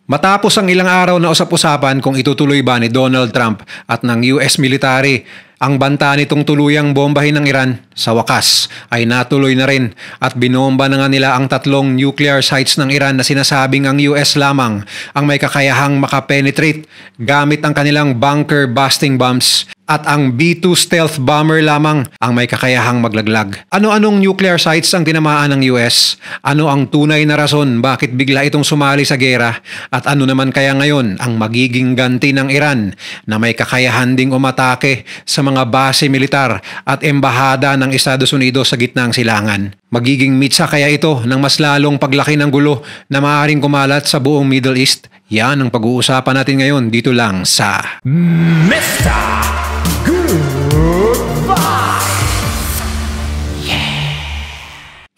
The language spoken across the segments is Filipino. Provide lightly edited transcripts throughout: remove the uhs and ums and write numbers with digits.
Matapos ang ilang araw na usap-usapan kung itutuloy ba ni Donald Trump at ng US military ang banta nitong tuluyang bombahin ng Iran, sa wakas ay natuloy na rin at binomba na nga nila ang tatlong nuclear sites ng Iran na sinasabing ang US lamang ang may kakayahang makapenetrate gamit ang kanilang bunker busting bombs at ang B-2 stealth bomber lamang ang may kakayahang maglaglag. Ano-anong nuclear sites ang tinamaan ng US? Ano ang tunay na rason bakit bigla itong sumali sa gera? At ano naman kaya ngayon ang magiging ganti ng Iran na may kakayahan ding umatake sa mga base militar at embahada ng Estados Unidos sa gitnang silangan? Magiging mitsa kaya ito ng mas lalong paglaki ng gulo na maaaring kumalat sa buong Middle East? Yan ang pag-uusapan natin ngayon dito lang sa Mr. Goodbye!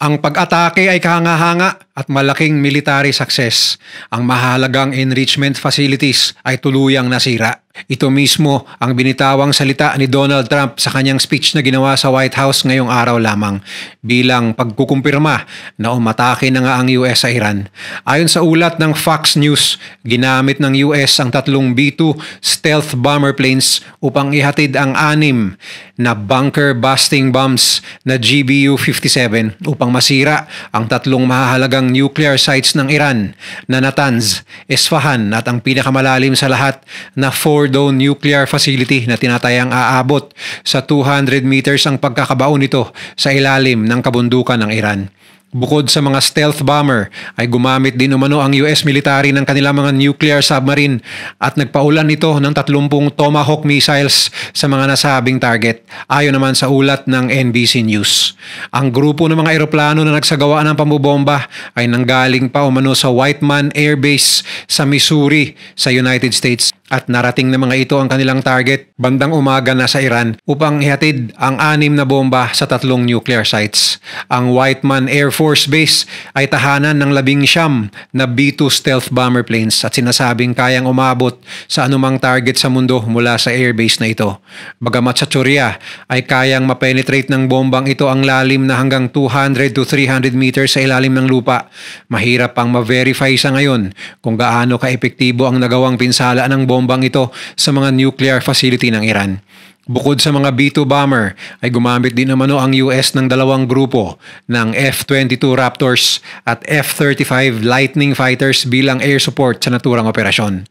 Ang pag-atake ay kahanga-hanga at malaking military success. Ang mahalagang enrichment facilities ay tuluyang nasira. Ito mismo ang binitawang salita ni Donald Trump sa kanyang speech na ginawa sa White House ngayong araw lamang bilang pagkukumpirma na umatake na nga ang US sa Iran. Ayon sa ulat ng Fox News, ginamit ng US ang tatlong B-2 stealth bomber planes upang ihatid ang 6 na bunker busting bombs na GBU-57 upang masira ang tatlong mahalagang nuclear sites ng Iran na Natanz, Isfahan at ang pinakamalalim sa lahat na Fordo nuclear facility na tinatayang aabot sa 200 meters ang pagkakabaon nito sa ilalim ng kabundukan ng Iran. Bukod sa mga stealth bomber ay gumamit din umano ang US military ng kanilang mga nuclear submarine at nagpaulan ito ng 30 Tomahawk missiles sa mga nasabing target ayon naman sa ulat ng NBC News. Ang grupo ng mga eroplano na nagsagawa ng pambobomba ay nanggaling pa umano sa Whiteman Air Base sa Missouri sa United States at narating na mga ito ang kanilang target bandang umaga na sa Iran upang ihatid ang 6 na bomba sa tatlong nuclear sites. Ang Whiteman Air Force Base ay tahanan ng 19 na B-2 stealth bomber planes at sinasabing kayang umabot sa anumang target sa mundo mula sa airbase na ito. Bagamat sa teorya ay kayang mapenetrate ng bombang ito ang lalim na hanggang 200 to 300 meters sa ilalim ng lupa, mahirap pang ma-verify sa ngayon kung gaano ka-epektibo ang nagawang pinsala ng bombang ito sa mga nuclear facility ng Iran. Bukod sa mga B-2 bomber ay gumamit din umano ang US ng dalawang grupo ng F-22 Raptors at F-35 Lightning fighters bilang air support sa naturang operasyon.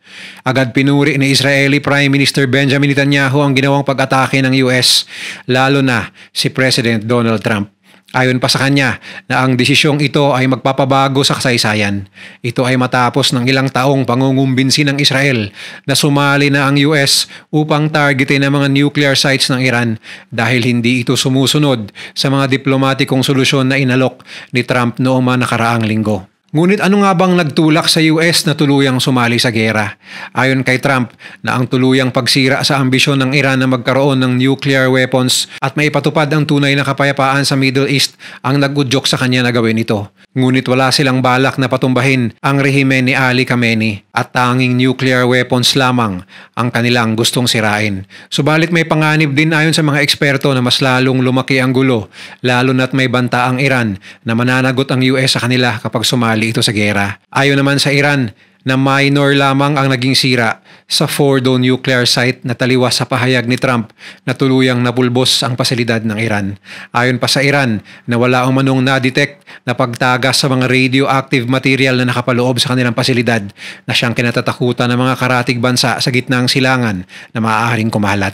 Agad pinuri ni Israeli Prime Minister Benjamin Netanyahu ang ginawang pag-atake ng US, lalo na si President Donald Trump. Ayon pa sa kanya na ang desisyong ito ay magpapabago sa kasaysayan. Ito ay matapos ng ilang taong pangungumbinsi ng Israel na sumali na ang US upang targetin ang mga nuclear sites ng Iran dahil hindi ito sumusunod sa mga diplomatikong solusyon na inalok ni Trump noong mga nakaraang linggo. Ngunit ano nga bang nagtulak sa US na tuluyang sumali sa gera? Ayon kay Trump na ang tuluyang pagsira sa ambisyon ng Iran na magkaroon ng nuclear weapons at maipatupad ang tunay na kapayapaan sa Middle East ang nag-udyok sa kanya na gawin ito. Ngunit wala silang balak na patumbahin ang rehimen ni Ali Khamenei at tanging nuclear weapons lamang ang kanilang gustong sirain. Subalit may panganib din ayon sa mga eksperto na mas lalong lumaki ang gulo, lalo na't may banta ang Iran na mananagot ang US sa kanila kapag sumali ito sa gera. Ayon naman sa Iran na minor lamang ang naging sira sa Fordo nuclear site na taliwas sa pahayag ni Trump na tuluyang napulbos ang pasilidad ng Iran. Ayon pa sa Iran na wala umanong na-detect na pagtagas sa mga radioactive material na nakapaloob sa kanilang pasilidad na siyang kinatatakutan ng mga karatig bansa sa gitnang silangan na maaaring kumalat.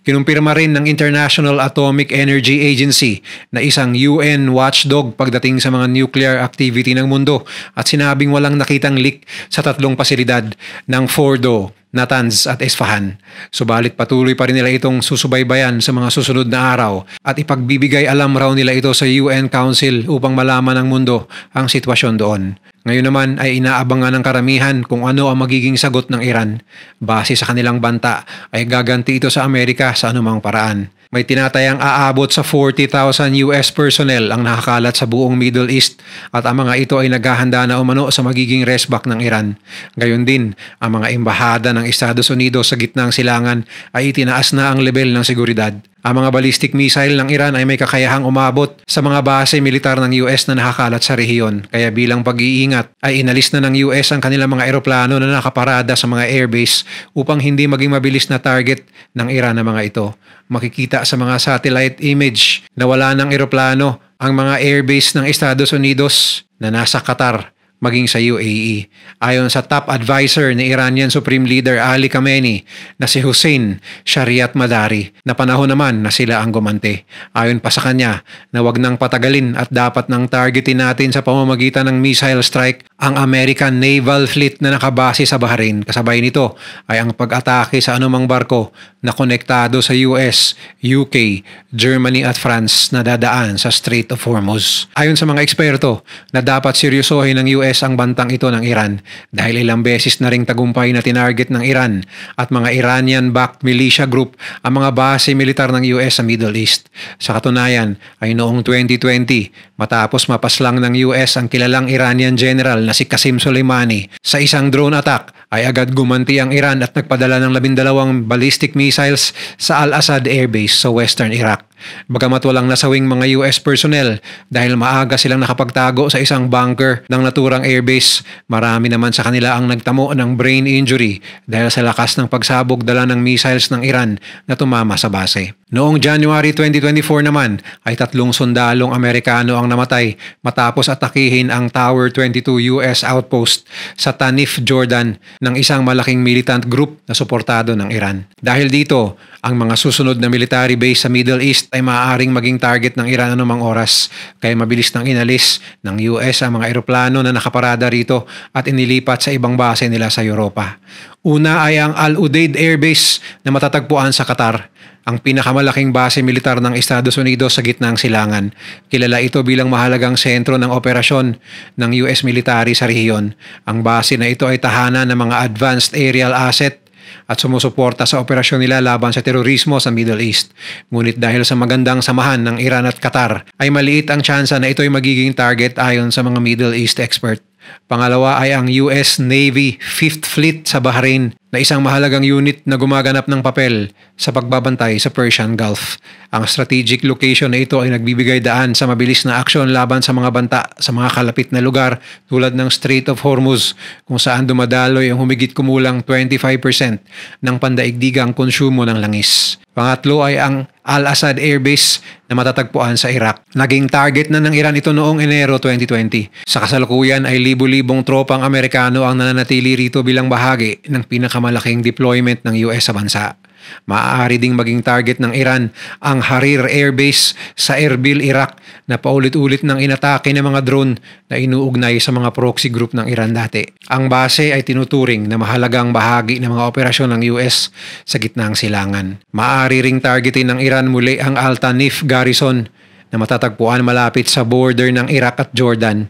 Kinumpirma rin ng International Atomic Energy Agency na isang UN watchdog pagdating sa mga nuclear activity ng mundo at sinabing walang nakitang leak sa tatlong pasilidad ng Fordo, Natanz at Isfahan. Subalit patuloy pa rin nila itong susubaybayan sa mga susunod na araw at ipagbibigay alam raw nila ito sa UN Council upang malaman ng mundo ang sitwasyon doon. Ngayon naman ay inaabangan ng karamihan kung ano ang magiging sagot ng Iran. Base sa kanilang banta ay gaganti ito sa Amerika sa anumang paraan. May tinatayang aabot sa 40,000 US personnel ang nakakalat sa buong Middle East at ang mga ito ay naghahanda na umano sa magiging resback ng Iran. Gayon din, ang mga embahada ng Estados Unidos sa gitnang silangan ay itinaas na ang level ng seguridad. Ang mga ballistic missile ng Iran ay may kakayahang umabot sa mga base militar ng US na nakakalat sa rehiyon. Kaya bilang pag-iingat ay inalis na ng US ang kanilang mga eroplano na nakaparada sa mga airbase upang hindi maging mabilis na target ng Iran na mga ito. Makikita sa mga satellite image na wala ng eroplano ang mga airbase ng Estados Unidos na nasa Qatar maging sa UAE. Ayon sa top advisor ni Iranian Supreme Leader Ali Khamenei na si Hossein Shariat Madari, na panahon naman na sila ang gumante. Ayon pa sa kanya na wag nang patagalin at dapat nang targetin natin sa pamamagitan ng missile strike ang American Naval Fleet na nakabase sa Bahrain. Kasabay nito ay ang pag-atake sa anumang barko na konektado sa US, UK, Germany at France na dadaan sa Strait of Hormuz. Ayon sa mga eksperto na dapat seryosohin ng US ang bantang ito ng Iran dahil ilang beses na ring tagumpay na tinarget ng Iran at mga Iranian-backed militia group ang mga base militar ng US sa Middle East. Sa katunayan ay noong 2020 matapos mapaslang ng US ang kilalang Iranian general na si Qasem Soleimani sa isang drone attack ay agad gumanti ang Iran at nagpadala ng 12 ballistic missiles sa Al-Assad Air Base sa western Iraq. Bagamat walang nasawing mga US personnel dahil maaga silang nakapagtago sa isang bunker ng naturang airbase, marami naman sa kanila ang nagtamo ng brain injury dahil sa lakas ng pagsabog dala ng missiles ng Iran na tumama sa base. Noong January 2024 naman ay 3 sundalong Amerikano ang namatay matapos atakihin ang Tower 22 US outpost sa Tanif, Jordan ng isang malaking militant group na suportado ng Iran. Dahil dito, ang mga susunod na military base sa Middle East ay maaaring maging target ng Iran anumang oras, kaya mabilis nang inalis ng US ang mga eroplano na nakaparada rito at inilipat sa ibang base nila sa Europa. Una ay ang Al Udeid Air Base na matatagpuan sa Qatar, ang pinakamalaking base militar ng Estados Unidos sa gitna ng silangan. Kilala ito bilang mahalagang sentro ng operasyon ng US military sa rehiyon. Ang base na ito ay tahanan ng mga advanced aerial asset at sumusuporta sa operasyon nila laban sa terorismo sa Middle East. Ngunit dahil sa magandang samahan ng Iran at Qatar, ay maliit ang tsansa na ito ay magiging target ayon sa mga Middle East expert. Pangalawa ay ang US Navy 5th Fleet sa Bahrain na isang mahalagang unit na gumaganap ng papel sa pagbabantay sa Persian Gulf. Ang strategic location na ito ay nagbibigay daan sa mabilis na aksyon laban sa mga banta sa mga kalapit na lugar tulad ng Strait of Hormuz, kung saan dumadaloy ang humigit kumulang 25% ng pandaigdigang konsumo ng langis. Pangatlo ay ang Al-Assad Air Base na matatagpuan sa Iraq. Naging target na ng Iran ito noong Enero 2020. Sa kasalukuyan ay libu-libong tropang Amerikano ang nananatili rito bilang bahagi ng pinakamalaking deployment ng US sa bansa. Maaari ding maging target ng Iran ang Harir Air Base sa Erbil, Iraq na paulit-ulit ng inatake ng mga drone na inuugnay sa mga proxy group ng Iran dati. Ang base ay tinuturing na mahalagang bahagi ng mga operasyon ng US sa gitna ng silangan. Maaari ring targetin ng Iran muli ang Al-Tanif Garrison na matatagpuan malapit sa border ng Iraq at Jordan.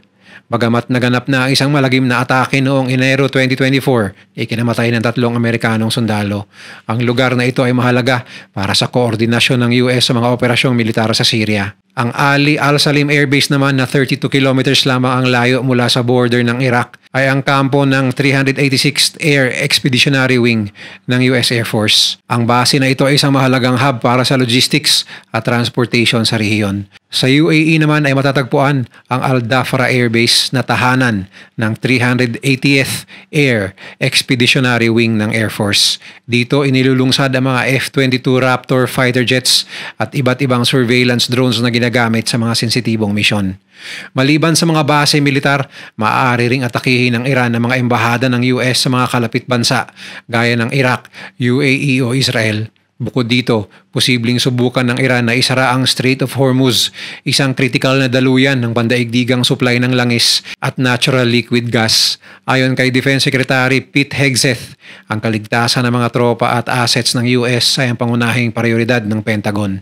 Bagamat naganap na ang isang malagim na atake noong Enero 2024, ikinamatay ng 3 Amerikanong sundalo. Ang lugar na ito ay mahalaga para sa koordinasyon ng US sa mga operasyong militar sa Syria. Ang Ali Al-Salim Air Base naman na 32 kilometers lamang ang layo mula sa border ng Iraq ay ang kampo ng 386th Air Expeditionary Wing ng US Air Force. Ang base na ito ay isang mahalagang hub para sa logistics at transportation sa rehiyon. Sa UAE naman ay matatagpuan ang Al-Dhafra Air Base na tahanan ng 380th Air Expeditionary Wing ng Air Force. Dito inilulungsad ang mga F-22 Raptor fighter jets at iba't ibang surveillance drones na ginagamit sa mga sensitibong misyon. Maliban sa mga base militar, maaari ring atakihin ng Iran ang mga embahada ng US sa mga kalapit bansa gaya ng Iraq, UAE o Israel. Bukod dito, posibleng subukan ng Iran na isara ang Strait of Hormuz, isang kritikal na daluyan ng pandaigdigang supply ng langis at natural liquid gas. Ayon kay Defense Secretary Pete Hegseth, ang kaligtasan ng mga tropa at assets ng US ay ang pangunahing prioridad ng Pentagon.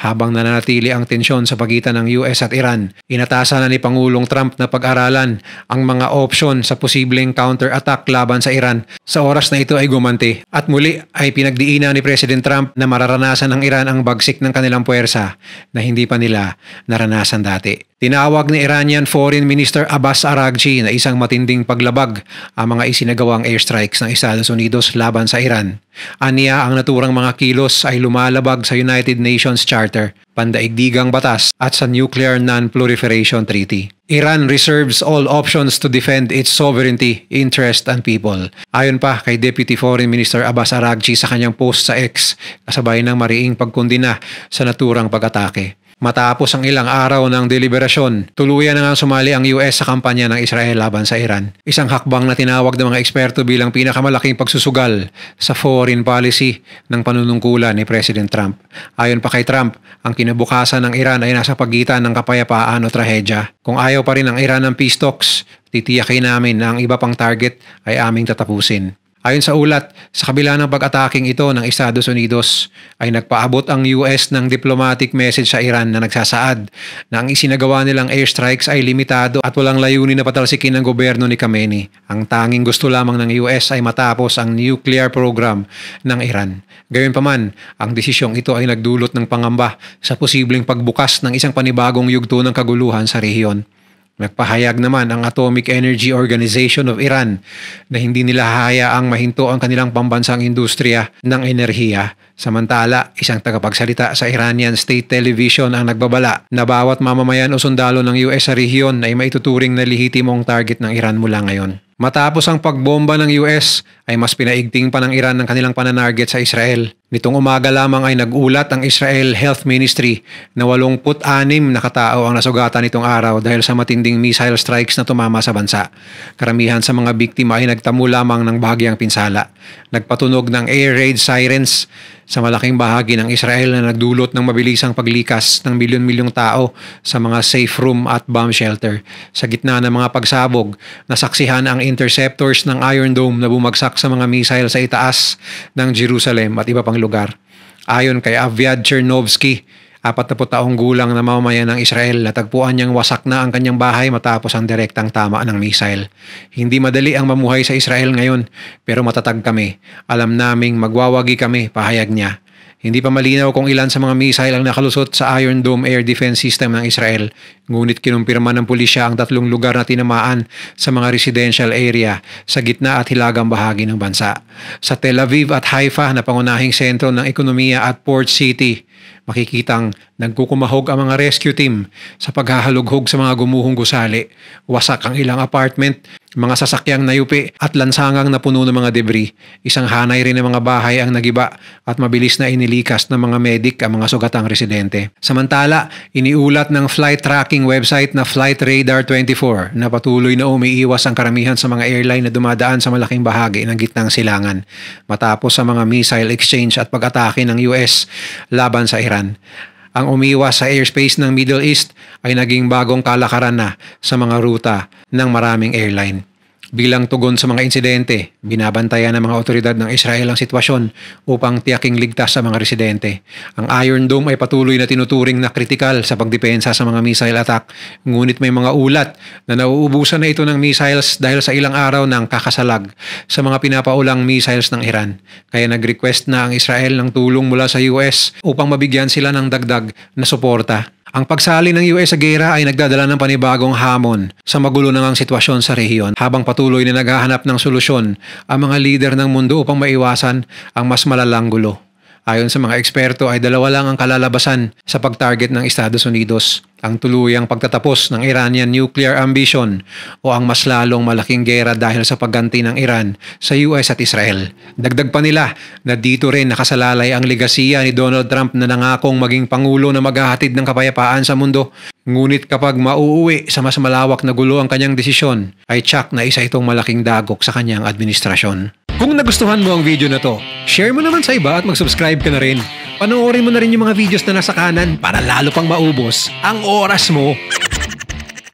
Habang nananatili ang tensyon sa pagitan ng US at Iran, inatasan na ni Pangulong Trump na pag-aralan ang mga opsyon sa posibleng counter-attack laban sa Iran sa oras na ito ay gumanti. At muli ay pinagdiinan ni President Trump Trump na mararanasan ng Iran ang bagsik ng kanilang puwersa na hindi pa nila naranasan dati. Tinawag ni Iranian Foreign Minister Abbas Araghchi na isang matinding paglabag ang mga isinagawang airstrikes ng Estados Unidos laban sa Iran. Aniya ang naturang mga kilos ay lumalabag sa United Nations Charter, pandaigdigang batas at sa Nuclear Non-Proliferation Treaty. Iran reserves all options to defend its sovereignty, interest, and people. Ayon pa kay Deputy Foreign Minister Abbas Araghchi sa kanyang post sa X, kasabay ng mariing pagkundina sa naturang pag-atake. Matapos ang ilang araw ng deliberasyon, tuluyan na nga sumali ang US sa kampanya ng Israel laban sa Iran. Isang hakbang na tinawag ng mga eksperto bilang pinakamalaking pagsusugal sa foreign policy ng panunungkulan ni President Trump. Ayon pa kay Trump, ang kinabukasan ng Iran ay nasa pagitan ng kapayapaan o trahedya. Kung ayaw pa rin ang Iran ng peace talks, titiyakin namin na ang iba pang target ay aming tatapusin. Ayon sa ulat, sa kabila ng pag-ataking ito ng Estados Unidos, ay nagpaabot ang US ng diplomatic message sa Iran na nagsasaad na ang isinagawa nilang airstrikes ay limitado at walang layunin na patalsikin ng gobyerno ni Khamenei. Ang tanging gusto lamang ng US ay matapos ang nuclear program ng Iran. Gayunpaman, ang desisyong ito ay nagdulot ng pangamba sa posibleng pagbukas ng isang panibagong yugto ng kaguluhan sa rehiyon. Nagpahayag naman ang Atomic Energy Organization of Iran na hindi nila hahayaang mahinto ang kanilang pambansang industriya ng enerhiya. Samantala, isang tagapagsalita sa Iranian State Television ang nagbabala na bawat mamamayan o sundalo ng US sa rehiyon ay maituturing na lehitimong target ng Iran mula ngayon. Matapos ang pagbomba ng US ay mas pinaigting pa ng Iran ng kanilang pananarget sa Israel. Nitong umaga lamang ay nag-ulat ang Israel Health Ministry na 86 na katao ang nasugatan nitong araw dahil sa matinding missile strikes na tumama sa bansa. Karamihan sa mga biktima ay nagtamo lamang ng bahagyang pinsala. Nagpatunog ng air raid sirens sa malaking bahagi ng Israel na nagdulot ng mabilisang paglikas ng milyon-milyong tao sa mga safe room at bomb shelter. Sa gitna ng mga pagsabog, nasaksihan ang interceptors ng Iron Dome na bumagsak sa mga missile sa itaas ng Jerusalem at iba pang lugar. Ayon kay Aviad Chernovsky, 40 taong gulang na mamamayan ng Israel, natagpuan niyang wasak na ang kanyang bahay matapos ang direktang tama ng missile. Hindi madali ang mamuhay sa Israel ngayon, pero matatag kami. Alam naming magwawagi kami, pahayag niya. Hindi pa malinaw kung ilan sa mga missile ang nakalusot sa Iron Dome Air Defense System ng Israel, ngunit kinumpirma ng pulisya ang 3 lugar na tinamaan sa mga residential area sa gitna at hilagang bahagi ng bansa. Sa Tel Aviv at Haifa na pangunahing sentro ng ekonomiya at port city, makikitang nagkukumahog ang mga rescue team sa paghahalughog sa mga gumuhong gusali. Wasak ang ilang apartment, mga sasakyang nayupi at lansangang napuno ng mga debris. Isang hanay rin ng mga bahay ang nagiba at mabilis na inilikas ng mga medik ang mga sugatang residente. Samantala, iniulat ng flight tracking website na Flight Radar 24 na patuloy na umiiwas ang karamihan sa mga airline na dumadaan sa malaking bahagi ng gitnang silangan matapos sa mga missile exchange at pag-atake ng US laban sa Iran. Ang umiwas sa airspace ng Middle East ay naging bagong kalakaran na sa mga ruta ng maraming airline. Bilang tugon sa mga insidente, binabantayan ng mga otoridad ng Israel ang sitwasyon upang tiyaking ligtas sa mga residente. Ang Iron Dome ay patuloy na tinuturing na kritikal sa pagdepensa sa mga missile attack, ngunit may mga ulat na nauubusan na ito ng missiles dahil sa ilang araw ng kakasalag sa mga pinapaulang missiles ng Iran. Kaya nag-request na ang Israel ng tulong mula sa US upang mabigyan sila ng dagdag na suporta. Ang pagsali ng US sa gera ay nagdadala ng panibagong hamon sa magulo ng sitwasyon sa rehiyon habang patuloy na naghahanap ng solusyon ang mga lider ng mundo upang maiwasan ang mas malalang gulo. Ayon sa mga eksperto ay 2 lang ang kalalabasan sa pag-target ng Estados Unidos, ang tuluyang pagtatapos ng Iranian nuclear ambition o ang mas lalong malaking gera dahil sa pagganti ng Iran sa US at Israel. Dagdag pa nila na dito rin nakasalalay ang legasiya ni Donald Trump na nangakong maging pangulo na maghahatid ng kapayapaan sa mundo. Ngunit kapag mauuwi sa mas malawak na gulo ang kanyang desisyon, ay tsak na isa itong malaking dagok sa kanyang administrasyon. Kung nagustuhan mo ang video na to, share mo naman sa iba at mag-subscribe ka na rin. Panoorin mo na rin yung mga videos na nasa kanan para lalo pang maubos ang oras mo.